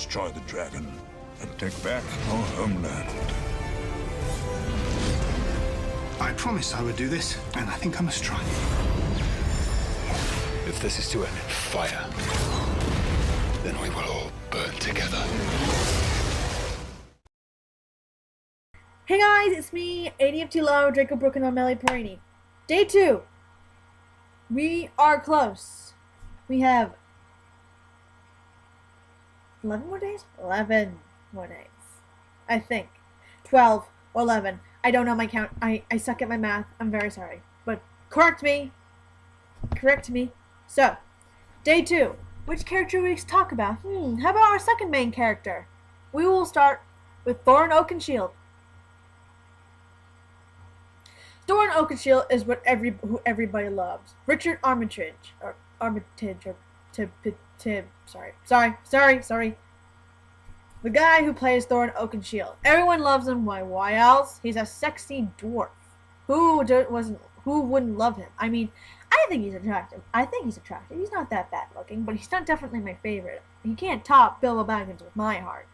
destroy the dragon and take back our homeland. I promised I would do this, and I think I must try. If this is to end in fire, then we will all burn together. Hey guys, it's me, ADFT Low, Draco Brook, and O'Malley Perini. Day 2. We are close. We have 11 more days? 11 more days. I think. 12 or 11. I don't know my count. I suck at my math. I'm very sorry. But correct me. Correct me. So, day 2. Which character we talk about? How about our second main character? We will start with Thorin Oakenshield. Thorin Oakenshield is what who everybody loves. Richard Armitage, or Armitage, or sorry. The guy who plays Thorin Oakenshield. Everyone loves him. Why else? He's a sexy dwarf. Who wouldn't love him? I mean, I think he's attractive. He's not that bad looking, but he's not definitely my favorite. He can't top Bilbo Baggins with my heart.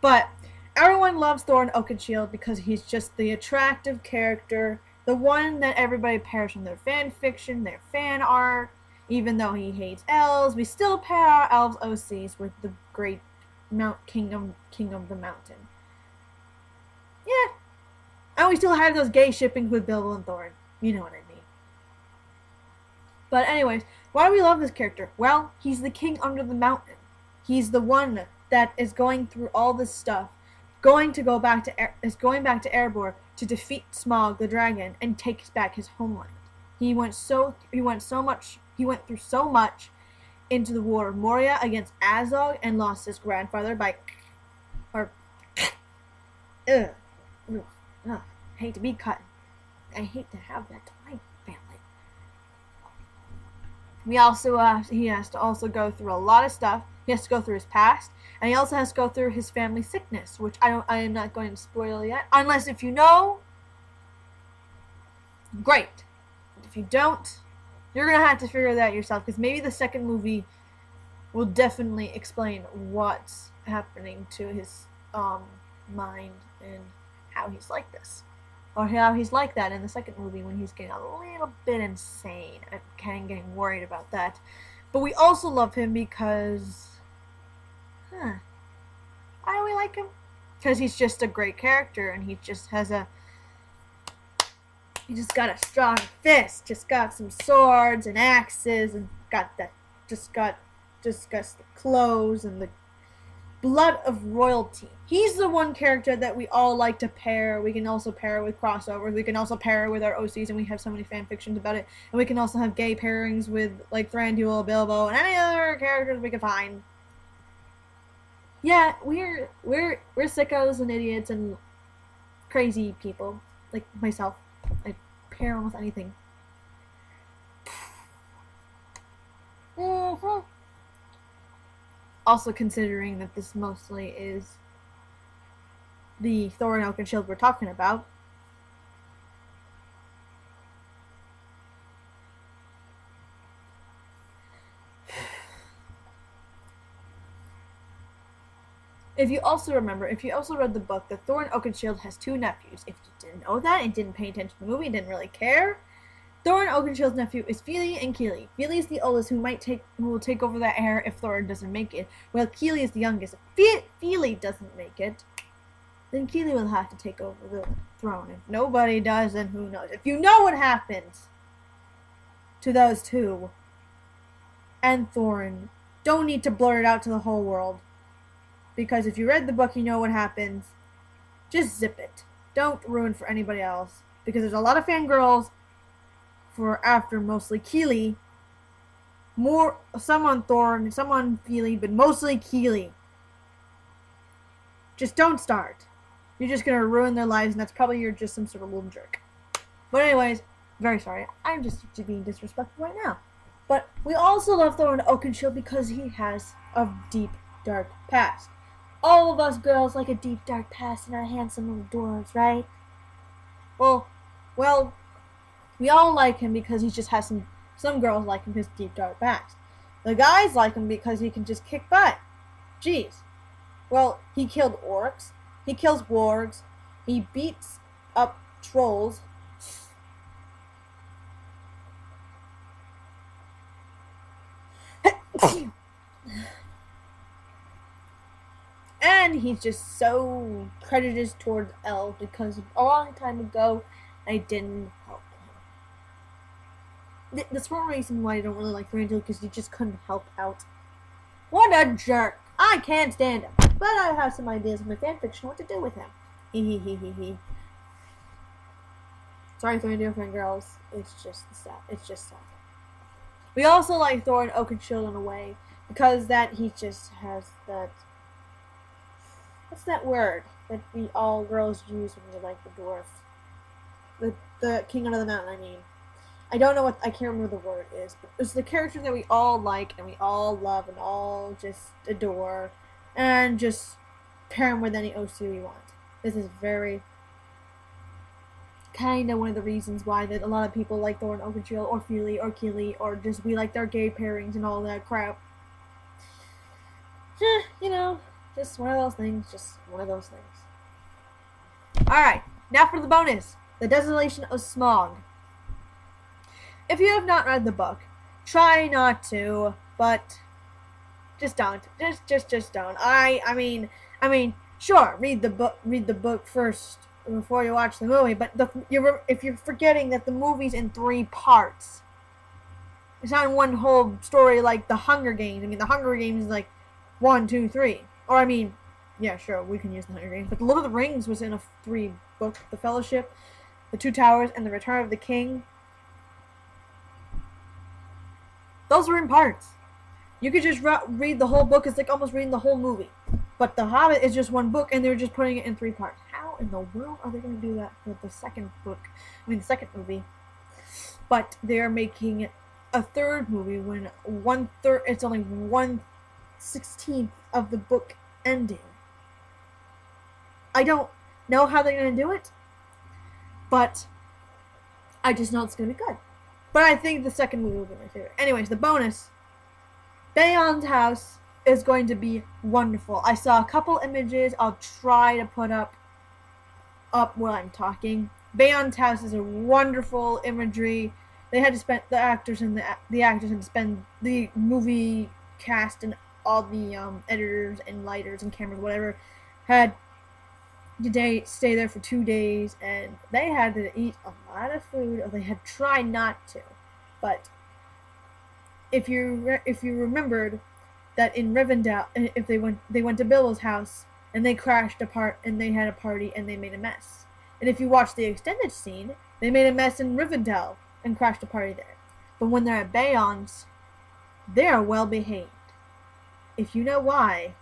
But everyone loves Thorin Oakenshield because he's just the attractive character, the one that everybody pairs from their fan fiction, their fan art. Even though he hates elves, we still pair our elves OCs with the great king of the mountain. Yeah. And we still have those gay shippings with Bilbo and Thorin. You know what I mean. But anyways, why do we love this character? Well, he's the king under the mountain. He's the one that is going through all this stuff, going back to Erebor to defeat Smaug the dragon and take back his homeland. He went through so much into the war of Moria against Azog and lost his grandfather by hate to be cut. I hate to have that to my family. He has to also go through a lot of stuff. He has to go through his past, and he also has to go through his family sickness, which I am not going to spoil yet. Unless if you know, great. But if you don't, you're gonna have to figure that out yourself, because maybe the second movie will definitely explain what's happening to his mind and how he's like this. Or how he's like that in the second movie when he's getting a little bit insane. I'm kind of getting worried about that. But we also love him because... Why do we like him? Because he's just a great character, and he just has a... He just got a strong fist. Just got some swords and axes, and got that... Just got the clothes and the blood of royalty. He's the one character that we all like to pair. We can also pair with crossovers. We can also pair with our OCs, and we have so many fan fictions about it. And we can also have gay pairings with like Thranduil, Bilbo, and any other characters we can find. Yeah, we're sickos and idiots and crazy people like myself. I pair almost anything. Also considering that this mostly is the Thorin Oakenshield we're talking about. If you also read the book, that Thorin Oakenshield has 2 nephews. If you didn't know that and didn't pay attention to the movie and didn't really care, Thorin Oakenshield's nephew is Fili and Kili. Fili is the oldest, who will take over that heir if Thorin doesn't make it, while Kili is the youngest. If Fili doesn't make it, then Kili will have to take over the throne. If nobody does, then who knows? If you know what happens to those 2 and Thorin, don't need to blurt it out to the whole world. Because if you read the book, you know what happens. Just zip it. Don't ruin for anybody else. Because there's a lot of fangirls for after mostly Kili. Some on Thorin, some on Fili, but mostly Kili. Just don't start. You're just gonna ruin their lives, and that's probably you're just some sort of little jerk. But anyways, very sorry. I'm just being disrespectful right now. But we also love Thorin Oakenshield because he has a deep, dark past. All of us girls like a deep, dark past in our handsome little dwarves, right? Well, we all like him because he just has some girls like him, his deep, dark past. The guys like him because he can just kick butt. Jeez. Well, he killed orcs. He kills wargs. He beats up trolls. And he's just so prejudiced towards elves because a long time ago I didn't help him. That's one reason why I don't really like Thornhill, because he just couldn't help out. What a jerk! I can't stand him, but I have some ideas in my fanfiction what to do with him. Hee. Sorry, Thornhill fangirls. It's just sad. It's just sad. We also like Thorin Oakenshield in a way because that he just has that. What's that word that we all girls use when we like the dwarf? The king under the mountain, I mean. I don't know what, I can't remember the word is, but it's the character that we all like and we all love and all just adore and just pair him with any OC we want. This is very kind of one of the reasons why that a lot of people like Thorin Oakenshield or Feely or Keely or just we like their gay pairings and all that crap. You know. Just one of those things. Just one of those things. Alright, now for the bonus. The Desolation of Smaug. If you have not read the book, try not to, but just don't. Just don't. I mean, sure, read the book first before you watch the movie, but if you're forgetting that the movie's in 3 parts. It's not in one whole story like the Hunger Games. I mean, the Hunger Games is like 1, 2, 3. Or, I mean, yeah, sure, we can use the Hunger Games. But The Lord of the Rings was in a 3-book. The Fellowship, The Two Towers, and The Return of the King. Those were in parts. You could just read the whole book. It's like almost reading the whole movie. But The Hobbit is just 1 book, and they're just putting it in 3 parts. How in the world are they going to do that for the second book? I mean, the second movie. But they're making a 3rd movie when it's only 1/16 of the book ending. I don't know how they're going to do it, but I just know it's going to be good. But I think the second movie will be my favorite. Anyways, the bonus. Beon's house is going to be wonderful. I saw a couple images. I'll try to put up while I'm talking. Beon's house is a wonderful imagery. They had to spend the actors had to spend the movie cast and all the editors and lighters and cameras, whatever, had to stay there for 2 days, and they had to eat a lot of food, or they had tried not to. But if you remembered that in Rivendell, if they went to Bilbo's house and they crashed apart and they had a party and they made a mess. And if you watch the extended scene, they made a mess in Rivendell and crashed a party there. But when they're at Beon's, they are well behaved. If you know why,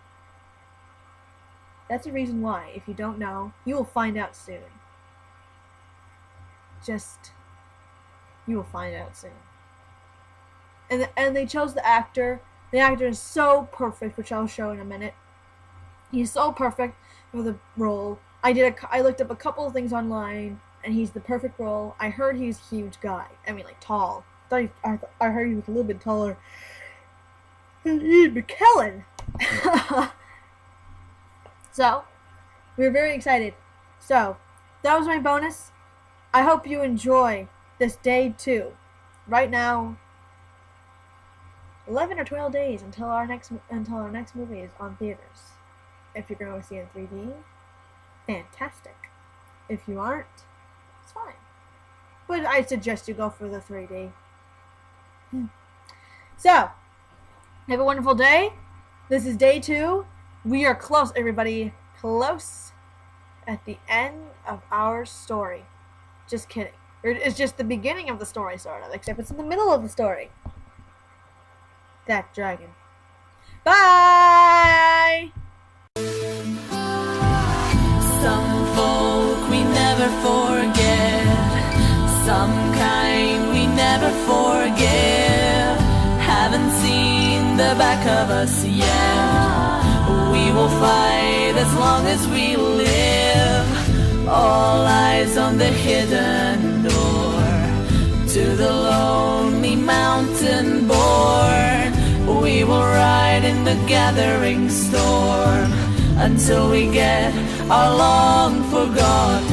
that's a reason why. If you don't know, you will find out soon. You will find out soon. And they chose the actor. The actor is so perfect, which I'll show in a minute. He's so perfect for the role. I looked up a couple of things online, and he's the perfect role. I heard he's a huge guy. I mean, like, tall. I heard he was a little bit taller than Ian McKellen. So, we were very excited. So, that was my bonus. I hope you enjoy this day 2. Right now, 11 or 12 days until our next movie is on theaters. If you're going to see it in 3D, fantastic. If you aren't, it's fine. But I suggest you go for the 3D. So, have a wonderful day. This is day 2. We are close, everybody. Close at the end of our story. Just kidding. It's just the beginning of the story, sort of. Except it's in the middle of the story. That dragon. Bye! Some folk we never forget. Some kind we never forgive. Haven't seen the back of us yet. We will fight as long as we live. All eyes on the hidden door to the lonely mountain born. We will ride in the gathering storm until we get our long forgotten